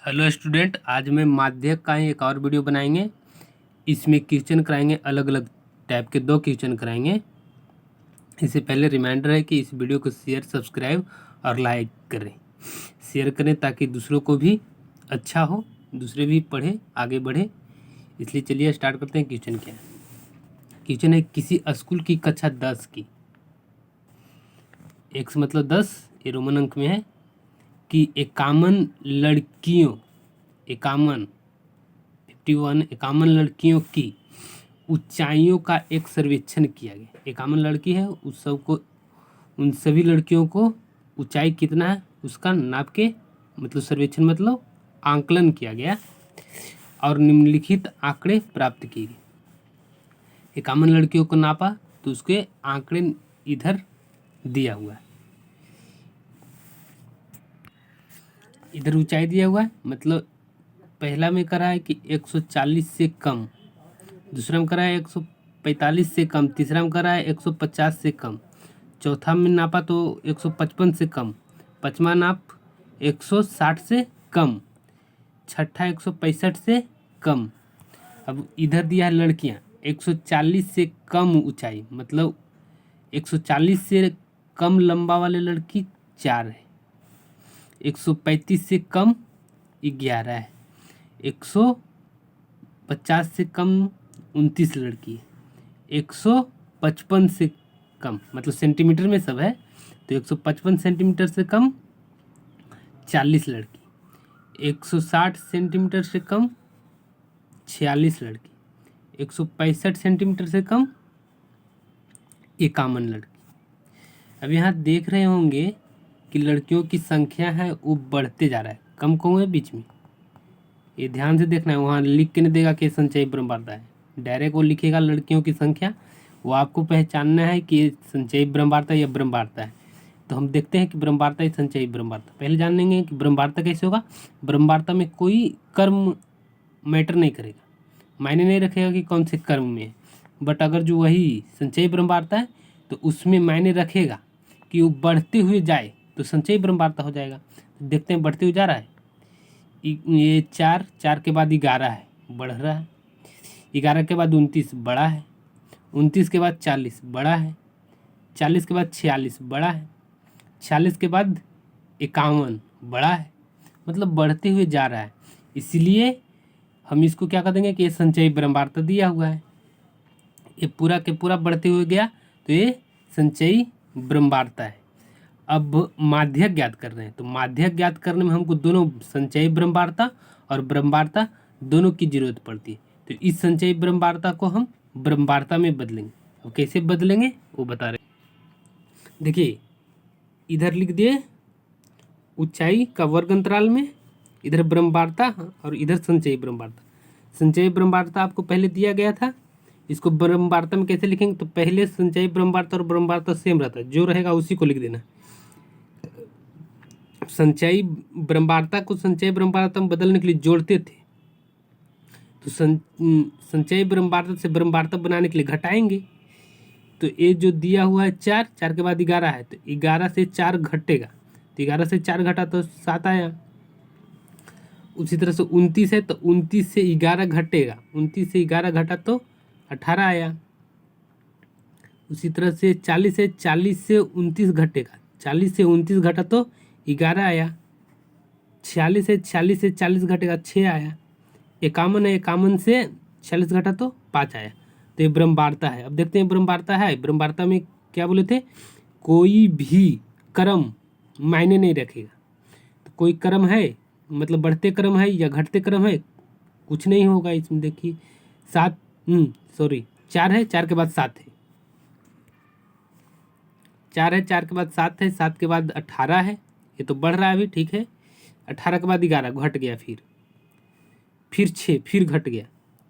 Hello student, आज मैं माध्यक का ही एक और वीडियो बनाएंगे। इसमें क्वेश्चन कराएंगे, अलग अलग टाइप के 2 क्वेश्चन कराएंगे। इससे पहले रिमाइंडर है कि इस वीडियो को शेयर, सब्सक्राइब और लाइक करें। शेयर करें ताकि दूसरों को भी अच्छा हो, दूसरे भी पढ़े, आगे बढ़े। इसलिए चलिए स्टार्ट करते हैं। क्वेश्चन क्या है? क्वेश्चन है किसी स्कूल की कक्षा 10 की, एक्स मतलब 10, ये रोमन अंक में है, कि इक्यावन लड़कियों की ऊंचाइयों का एक सर्वेक्षण किया गया। 51 लड़की है, उन सभी लड़कियों को ऊंचाई कितना है उसका नाप के मतलब सर्वेक्षण मतलब आंकलन किया गया और निम्नलिखित आंकड़े प्राप्त किए गए। 51 लड़कियों को नापा तो उसके आंकड़े इधर दिया हुआ है। इधर ऊंचाई दिया हुआ है, मतलब पहला में करा है कि 140 से कम, दूसरा में करा है 145 से कम, तीसरा में करा है 150 से कम, चौथा में नापा तो 155 से कम, पाँचवा नाप 160 से कम, छठा 165 से कम। अब इधर दिया है लड़कियां 140 से कम ऊंचाई, मतलब 140 से कम लंबा वाले लड़की 4 है, 135 से कम 11 है, 150 से कम 29 लड़की है, 155 से कम मतलब सेंटीमीटर में सब है तो 155 सेंटीमीटर से कम 40 लड़की, 160 सेंटीमीटर से कम 46 लड़की, 165 सेंटीमीटर से कम 51 लड़की। अब यहाँ देख रहे होंगे कि लड़कियों की संख्या है वो बढ़ते जा रहा है, कम कौन है बीच में, ये ध्यान से देखना है। वहाँ लिख के नहीं देगा कि संचयी ब्रह्मवार्ता है, डायरेक्ट वो लिखेगा लड़कियों की संख्या। वो आपको पहचानना है कि ये संचयी ब्रह्मवार्ता या ब्रह्मवार्ता है। तो हम देखते हैं कि ब्रह्मवार्ता या संचयी ब्रह्मवार्ता। पहले जान लेंगे कि ब्रह्मवार्ता कैसे होगा। ब्रह्मवार्ता में कोई कर्म मैटर नहीं करेगा, मायने नहीं रखेगा कि कौन से कर्म में है। बट अगर जो वही संचयी ब्रह्मवार्ता है तो उसमें मायने रखेगा कि वो बढ़ते हुए जाए तो संचयी ब्रह्मवार्ता हो जाएगा। तो देखते हैं बढ़ते हुए जा रहा है, ये 4 के बाद 11 है, बढ़ रहा है, 11 के बाद 29 बड़ा है, 29 के बाद 40 बड़ा है, 40 के बाद 46 बड़ा है, 46 के बाद 51 बड़ा है, मतलब बढ़ते हुए जा रहा है। इसलिए हम इसको क्या कर देंगे कि ये संचयी ब्रह्मवार्ता दिया हुआ है, ये पूरा के पूरा बढ़ते हुए गया तो ये संचयी ब्रह्मवार्ता है। अब माध्यक ज्ञात कर रहे हैं, तो माध्यक ज्ञात करने में हमको दोनों संचयी ब्रह्मवार्ता और ब्रह्मवार्ता दोनों की जरूरत पड़ती है। तो इस संचयी ब्रह्मवार्ता को हम ब्रह्मवार्ता में बदलेंगे। अब कैसे बदलेंगे वो बता रहे। देखिए इधर लिख दिए ऊंचाई का वर्ग अंतराल में, इधर ब्रह्मवार्ता और इधर संचयी ब्रह्मवार्ता। संचयी ब्रह्मवार्ता आपको पहले दिया गया था, इसको ब्रह्मवार्ता में कैसे लिखेंगे, तो पहले संचयी ब्रह्मवार्ता और ब्रह्मवार्ता सेम रहता है, जो रहेगा उसी को लिख देना। संचयी ब्रह्मवार्ता को संचयी ब्रह्मवार्ता में बदलने के लिए जोड़ते थे, तो संचयी ब्रह्मवार्ता से ब्रह्मवार्ता बनाने के लिए घटाएंगे। तो ये जो दिया हुआ है 4 के बाद 11 है, तो 11 से 4 घटेगा, तो 11 से 4 घटा तो 7 आया। उसी तरह से 29 है तो 29 से 11 घटेगा, 29 से 11 घटा तो 18 आया। उसी तरह से 40 है, 40 से 29 घटेगा, 40 से 29 घटा तो 11 आया। 46 है, 46 से 40 घटेगा 6 आया। 51 है, 51 से 46 घटा तो 5 आया। तो ये ब्रह्मवार्ता है। अब देखते हैं ब्रह्मवार्ता है। ब्रह्मवार्ता में क्या बोले थे, कोई भी क्रम मायने नहीं रखेगा। तो कोई क्रम है मतलब बढ़ते क्रम है या घटते क्रम है, कुछ नहीं होगा इसमें। देखिए 4 है, 4 के बाद 7 है, 4 है, 4 के बाद 7 है, 7 के बाद 18 है, ये तो बढ़ रहा है अभी, ठीक है। 18 के बाद 11 घट गया, फिर 6, फिर घट गया,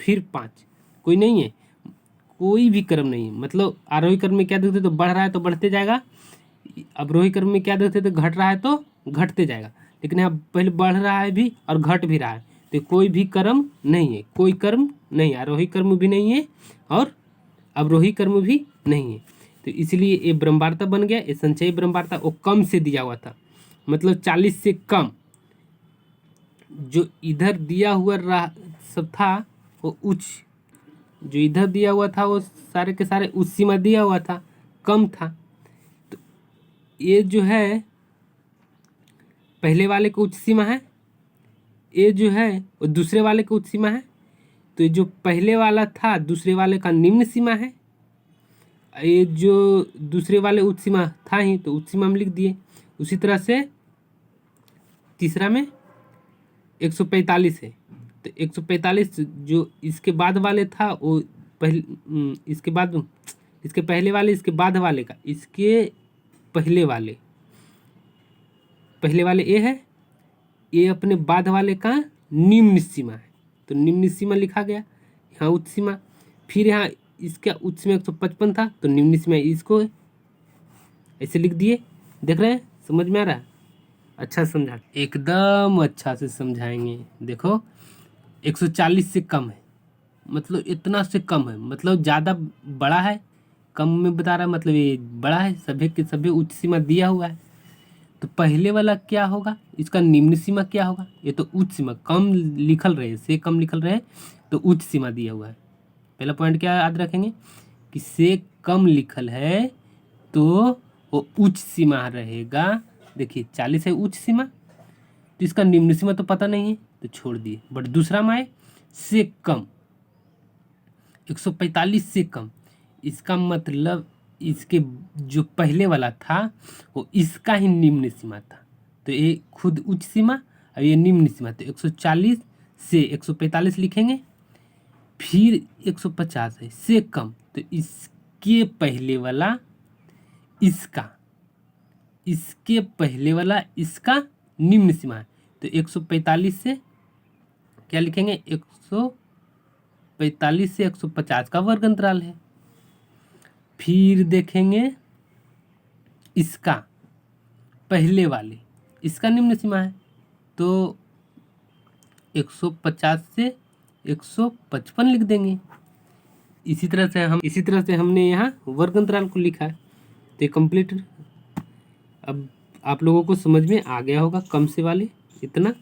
फिर 5, कोई नहीं है, कोई भी क्रम नहीं है। मतलब आरोही क्रम में क्या देखते तो बढ़ रहा है तो बढ़ते जाएगा, अवरोही क्रम में क्या देखते तो घट रहा है तो घटते जाएगा। लेकिन यहाँ पहले बढ़ रहा है भी और घट भी रहा है, तो कोई भी क्रम नहीं है, कोई क्रम नहीं, आरोही क्रम भी नहीं है और अवरोही क्रम भी नहीं है। तो इसलिए ये ब्रह्मवार्ता बन गया। ये संचयी ब्रह्मवार्ता वो कम से दिया हुआ था, मतलब 40 से कम, जो इधर दिया हुआ सब था वो उच्च, जो इधर दिया हुआ था वो सारे के सारे उच्च सीमा दिया हुआ था, कम था। तो ये जो है पहले वाले का उच्च सीमा है, ये जो है वो दूसरे वाले का उच्च सीमा है। तो ये जो पहले वाला था दूसरे वाले का निम्न सीमा है, ये जो दूसरे वाले उच्च सीमा था ही तो उच्च सीमा में लिख दिए। उसी तरह से तीसरा में 145 है, तो 145 जो इसके बाद वाले था वो इसके बाद, इसके पहले वाले, इसके बाद वाले का, इसके पहले वाले ए है, ये अपने बाद वाले का निम्न सीमा है, तो निम्न सीमा लिखा गया यहाँ उच्च सीमा। फिर यहाँ इसका उच्च सीमा 155 था तो निम्न सीमा इसको ऐसे लिख दिए। देख रहे हैं, समझ में आ रहा है? अच्छा समझा, एकदम अच्छा से समझाएंगे। देखो 140 से कम है, मतलब इतना से कम है, मतलब ज़्यादा बड़ा है, कम में बता रहा है मतलब ये बड़ा है, सभी के सभी उच्च सीमा दिया हुआ है। तो पहले वाला क्या होगा, इसका निम्न सीमा क्या होगा? ये तो उच्च सीमा, कम लिखल रहे, से कम लिखल रहे तो उच्च सीमा दिया हुआ है। पहला पॉइंट क्या याद रखेंगे कि से कम लिखल है तो वो उच्च सीमा रहेगा। देखिए 40 है उच्च सीमा, तो इसका निम्न सीमा तो पता नहीं है तो छोड़ दिए। बट दूसरा में है से कम, 145 से कम, इसका मतलब इसके जो पहले वाला था वो इसका ही निम्न सीमा था, तो ये खुद उच्च सीमा और ये निम्न सीमा, तो 140 से 145 लिखेंगे। फिर 150 है से कम, तो इसके पहले वाला इसका, इसके पहले वाला इसका निम्न सीमा है, तो 145 से क्या लिखेंगे, 145 से 150 का वर्ग अंतराल है। फिर देखेंगे इसका पहले वाले, इसका निम्न सीमा है, तो 150 से 155 लिख देंगे। इसी तरह से हमने यहाँ वर्ग अंतराल को लिखा है, तो ये कंप्लीट। अब आप लोगों को समझ में आ गया होगा, कम से वाले इतना,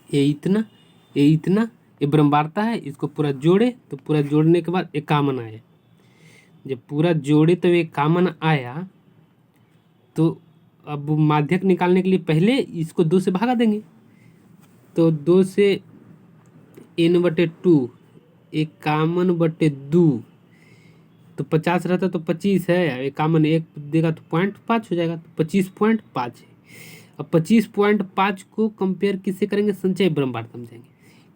ये इतना, ये इतना, ये ब्रह्मवार्ता है, इसको पूरा जोड़े तो पूरा जोड़ने के बाद एक कॉमन आया, जब पूरा जोड़े तो एक कॉमन आया, तो अब माध्यक निकालने के लिए पहले इसको 2 से भागा देंगे, तो 2 से n/2 एक कॉमन बटे 2, तो 50 रहता तो 25 है, एक कॉमन एक देगा तो 0.5 हो जाएगा, तो 25.5 है। अब 25.5 को कंपेयर किससे करेंगे, संचय ब्रह्मवार्ता समझेंगे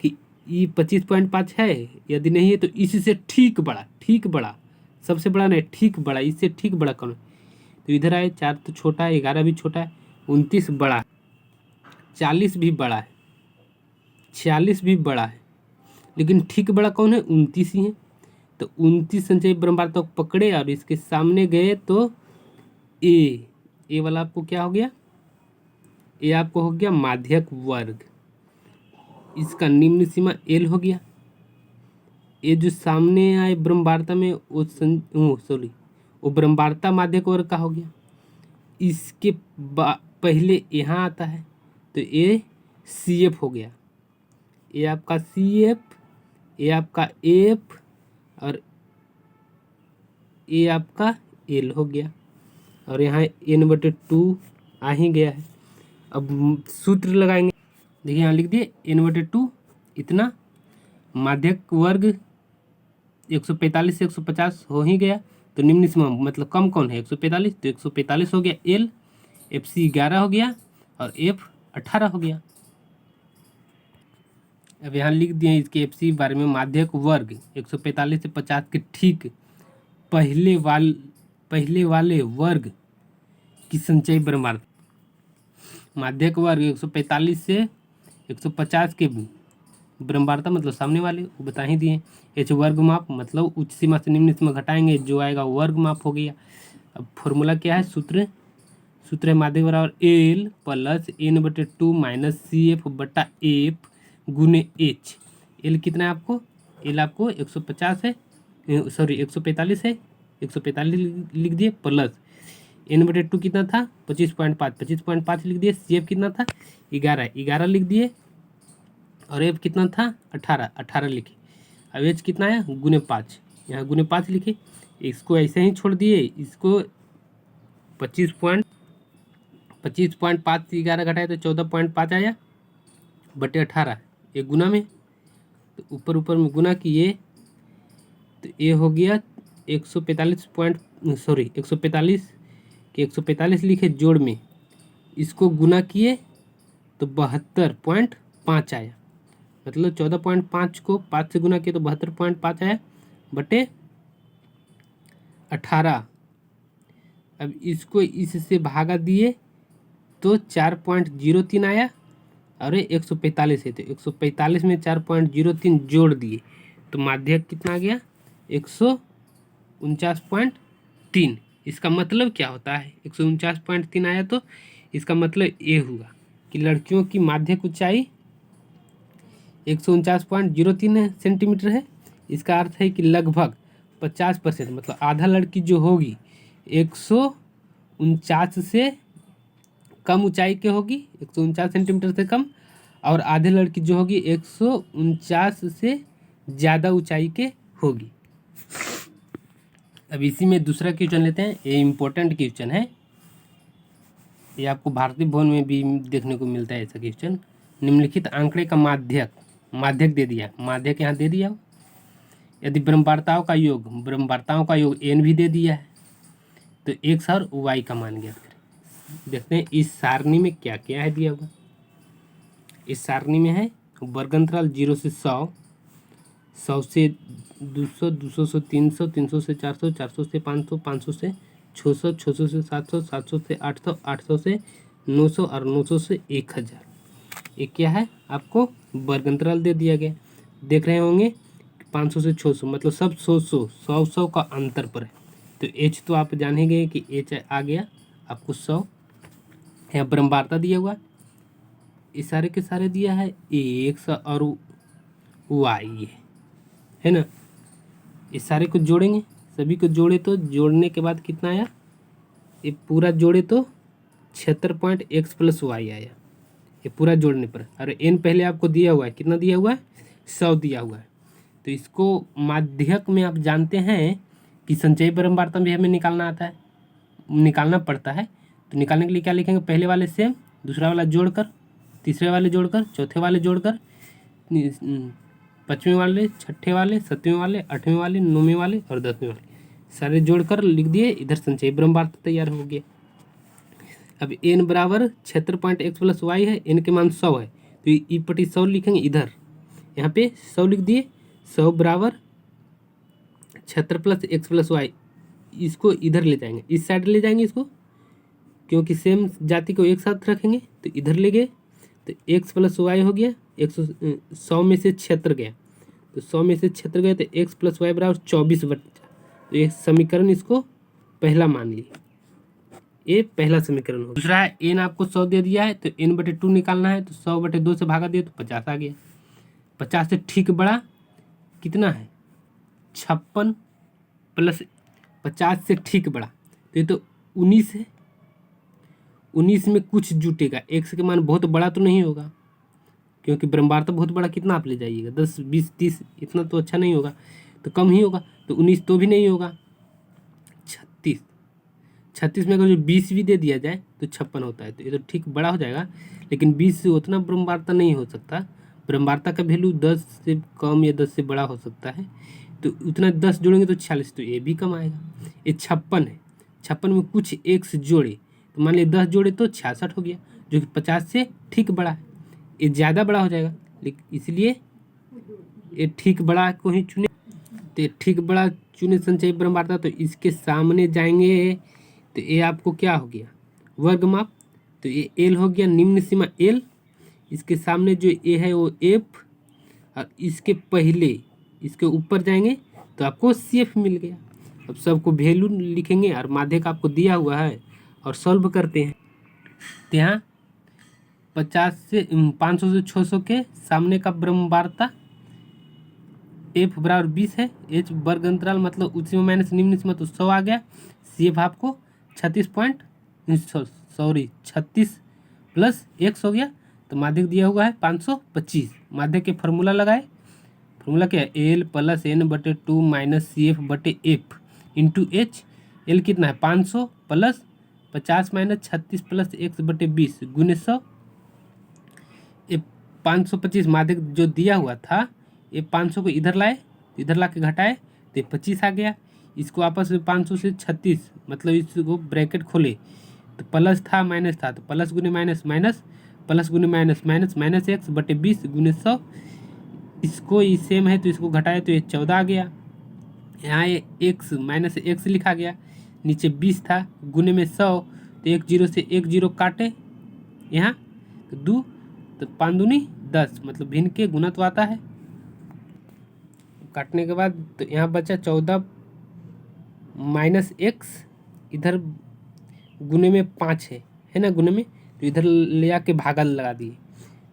कि ये 25.5 है, यदि नहीं है तो इससे ठीक बड़ा, सबसे बड़ा नहीं, ठीक बड़ा, इससे ठीक बड़ा कौन है, तो इधर आए 4 तो छोटा है, 11 भी छोटा है, 29 बड़ा है, 40 भी बड़ा है, 46 भी बड़ा है, लेकिन ठीक बड़ा कौन है, 29 ही है। तो 29 संचय ब्रह्मवार्ता को पकड़े और इसके सामने गए तो ए वाला आपको क्या हो गया, ये आपको हो गया माध्यक वर्ग, इसका निम्न सीमा एल हो गया। ये जो सामने आए ब्रह्मवार्ता में वो ब्रह्मवार्ता माध्यक वर्ग का हो गया। इसके पहले यहाँ आता है तो ये सी एफ हो गया, ये आपका सी एफ, ये आपका एफ और ये आपका एल हो गया, और यहाँ n/2 आ ही गया है। अब सूत्र लगाएंगे, देखिए यहाँ लिख दिए n/2 इतना, माध्यक वर्ग 145 से 150 हो ही गया, तो निम्न सीमा मतलब कम कौन है, 145, तो 145 हो गया एल, एफ सी 11 हो गया और एफ 18 हो गया। अब यहाँ लिख दिए इसके एफ सी बारे में, माध्यक वर्ग 145 से 50 के ठीक पहले वाले वर्ग की संचयी ब्रह्मवार्ता, माध्यक वर्ग 145 से 150 के ब्रह्मवार्ता मतलब सामने वाले वो बता ही दिए। एच वर्ग माप मतलब उच्च सीमा से निम्न सीमा घटाएंगे, जो आएगा वर्ग माप हो गया। अब फॉर्मूला क्या है, सूत्र है माध्यक बराबर L plus n/2 minus C F बटा एफ गुने एच। एल कितना है आपको, एल आपको 150 है, सॉरी 145 है, 145 लिख दिए, प्लस n/2 कितना था 25.5 लिख दिए, सी एफ कितना था 11 लिख दिए, और एफ कितना था 18, 18 लिखे। अब एच कितना है ×5, यहाँ ×5 लिखे। इसको ऐसे ही छोड़ दिए, इसको 25.5 से 11 घटाए तो 14.5 आया बटे 18, ये गुना में, तो ऊपर ऊपर में गुना किए तो ये हो गया 145 के 145 लिखे जोड़ में, इसको गुना किए तो 72.5 आया। मतलब 14.5 को 5 से गुना किए तो 72.5 आया बटे 18। अब इसको इससे भागा दिए तो 4.03 आया और 145 है तो 145 में 4.03 जोड़ दिए तो माध्यक कितना आ गया 149.3। इसका मतलब क्या होता है 149.3 आया तो इसका मतलब ये हुआ कि लड़कियों की माध्यक ऊंचाई 149.03 सेंटीमीटर है। इसका अर्थ है कि लगभग 50% मतलब आधा लड़की जो होगी 149 से कम ऊंचाई के होगी, 149 सेंटीमीटर से कम, और आधे लड़की जो होगी 149 से ज़्यादा ऊंचाई के होगी। अब इसी में दूसरा क्वेश्चन लेते हैं। ये इम्पोर्टेंट क्वेश्चन है, ये आपको भारतीय भवन में भी देखने को मिलता है ऐसा क्वेश्चन। निम्नलिखित आंकड़े का माध्यक दे दिया, माध्यक यहाँ दे दिया। यदि ब्रह्मवार्ताओं का योग n भी दे दिया है तो x और y का मान ज्ञात करें। देखते हैं इस सारणी में क्या क्या है दिया हुआ। इस सारणी में है वर्गंतराल 0 से 100, 100 से 200, 200 से 300, 300 से 400, 400 से 500, 500 से 600, 600 से 700, 700 से 800, 800 से 900 और 900 से 1000। ये क्या है आपको वर्गंतराल दे दिया गया। देख रहे होंगे 500 से 600 मतलब सब 100 का अंतर पर है। तो h तो आप जान ही गए कि h आ गया आपको 100। यहाँ ब्रह्मवार्ता दिया हुआ, ये सारे के सारे दिया है x और y है ना। इस सारे को जोड़ेंगे, सभी को जोड़े तो जोड़ने के बाद कितना आया, ये पूरा जोड़े तो 76.x + y आया, ये पूरा जोड़ने पर। और n पहले आपको दिया हुआ है, कितना दिया हुआ है 100 दिया हुआ है। तो इसको माध्यक में आप जानते हैं कि संचयी ब्रह्मवार्ता भी हमें निकालना पड़ता है। तो निकालने के लिए क्या लिखेंगे, पहले वाले से दूसरा वाला जोड़कर, तीसरे वाले जोड़कर, चौथे वाले जोड़कर, पाँचवें वाले, छठे वाले, सातवें वाले, आठवें वाले, नौवें वाले और 10वें वाले सारे जोड़कर लिख दिए। इधर संचयी ब्रह्मवार्ता तैयार हो गया। अब n बराबर 76.x + y है, n के मान 100 है तो e/100 लिखेंगे इधर, यहाँ पे 100 लिख दिए। 100 बराबर 76 + x + y, इसको इधर ले जाएंगे, इस साइड ले जाएंगे इसको, क्योंकि सेम जाति को एक साथ रखेंगे तो इधर ले गए तो x + y हो गया। 100 में से 76 गया तो 100 में से 76 गए तो x + y बराबर 24 बचा। तो ये समीकरण इसको पहला मान लिए, ये पहला समीकरण हो। दूसरा है n आपको 100 दे दिया है तो n/2 निकालना है तो 100/2 से भागा दिया तो 50 आ गया। 50 से ठीक बड़ा कितना है 56 + 50 से ठीक बड़ा तो ये तो 19 है। 19 में कुछ जुटेगा, x के मान बहुत बड़ा तो नहीं होगा क्योंकि ब्रह्मवार्ता बहुत बड़ा कितना आप ले जाइएगा 10, 20, 30, इतना तो अच्छा नहीं होगा, तो कम ही होगा। तो 19 तो भी नहीं होगा। 36 में अगर जो 20 भी दे दिया जाए तो 56 होता है, तो ये तो ठीक बड़ा हो जाएगा। लेकिन 20 से उतना ब्रह्मवार्ता नहीं हो सकता। ब्रह्मवार्ता का वैल्यू 10 से कम या 10 से बड़ा हो सकता है, तो उतना 10 जोड़ेंगे तो 46, तो ये भी कम आएगा। ये 56 है, 56 में कुछ x जोड़े तो मान लिया 10 जोड़े तो 66 हो गया, जो कि 50 से ठीक बड़ा है। ये ज़्यादा बड़ा हो जाएगा, लेकिन इसलिए ये ठीक बड़ा को ही चुने। तो ये ठीक बड़ा चुने संचयी ब्रह्मवार्ता, तो इसके सामने जाएंगे तो ये आपको क्या हो गया वर्ग माप, तो ये l हो गया निम्न सीमा l, इसके सामने जो a है वो f, और इसके पहले इसके ऊपर जाएंगे तो आपको CF मिल गया। अब सबको वैल्यू लिखेंगे और माध्यक आपको दिया हुआ है और सॉल्व करते हैं। तो यहाँ 500 से 600 के सामने का ब्रह्मवार्ता f बराबर 20 है। h वर्ग अंतराल मतलब उच्च सीमा माइनस निम्न सीमा तो 100 आ गया। CF आपको 36 + x हो गया तो माध्यक दिया हुआ है 525। माध्यक के फार्मूला लगाए, फार्मूला क्या है, एल प्लस एन बटे 2 माइनस सी एफ बटे एफ इंटू एच। एल कितना है 500 प्लस 50 माइनस 36 प्लस एक्स बटे 20 गुने 100। ये 525 माध्यक जो दिया हुआ था, ये 500 को इधर लाए, इधर ला के घटाए तो 25 आ गया। इसको आपस में 500 से 36 मतलब इसको ब्रैकेट खोले तो प्लस था माइनस था, तो प्लस गुने माइनस माइनस, प्लस गुने माइनस माइनस, माइनस एक्स बटे 20 गुने 100। इसको ये सेम है तो इसको घटाए तो ये 14 आ गया। यहाँ ये एक्स माइनस एक्स लिखा गया, नीचे 20 था, गुने में 100, तो एक जीरो से एक जीरो काटे यहाँ तो 2, तो 5 दूनी 10 मतलब भिन्न के गुणत्व आता है। काटने के बाद तो यहाँ बचा 14 माइनस एक्स, इधर गुने में 5 है ना गुने में, तो इधर ले आके भागा लगा दिए,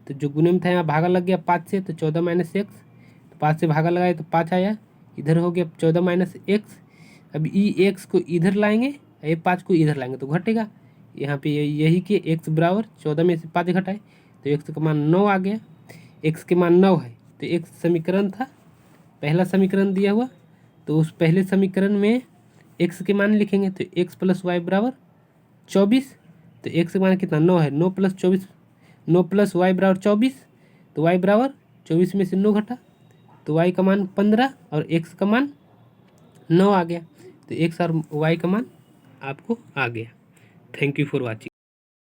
तो जो गुने में था यहाँ भागा लग गया 5 से, तो 14 माइनस एक्स, तो 5 से भागा लगाए तो 5 आया, इधर हो गया 14 माइनस एक्स। अब ई एक्स को इधर लाएंगे, ये 5 को इधर लाएंगे तो घटेगा, यहाँ पे यही कि एक्स बराबर 14 में से 5 घटाए तो एक्स का मान 9 आ गया। एक्स के मान 9 है तो एक समीकरण था, पहला समीकरण दिया हुआ, तो उस पहले समीकरण में एक्स के मान लिखेंगे, तो एक्स प्लस वाई बराबर 24। तो एक्स का मान कितना 9 है, 9 प्लस 24, 9 प्लस वाई बराबर 24, तो वाई बराबर 24 में से 9 घटा तो वाई का मान 15 और एक्स का मान 9 आ गया। तो एक्स और वाई का मान आपको आ गया। Thank you for watching.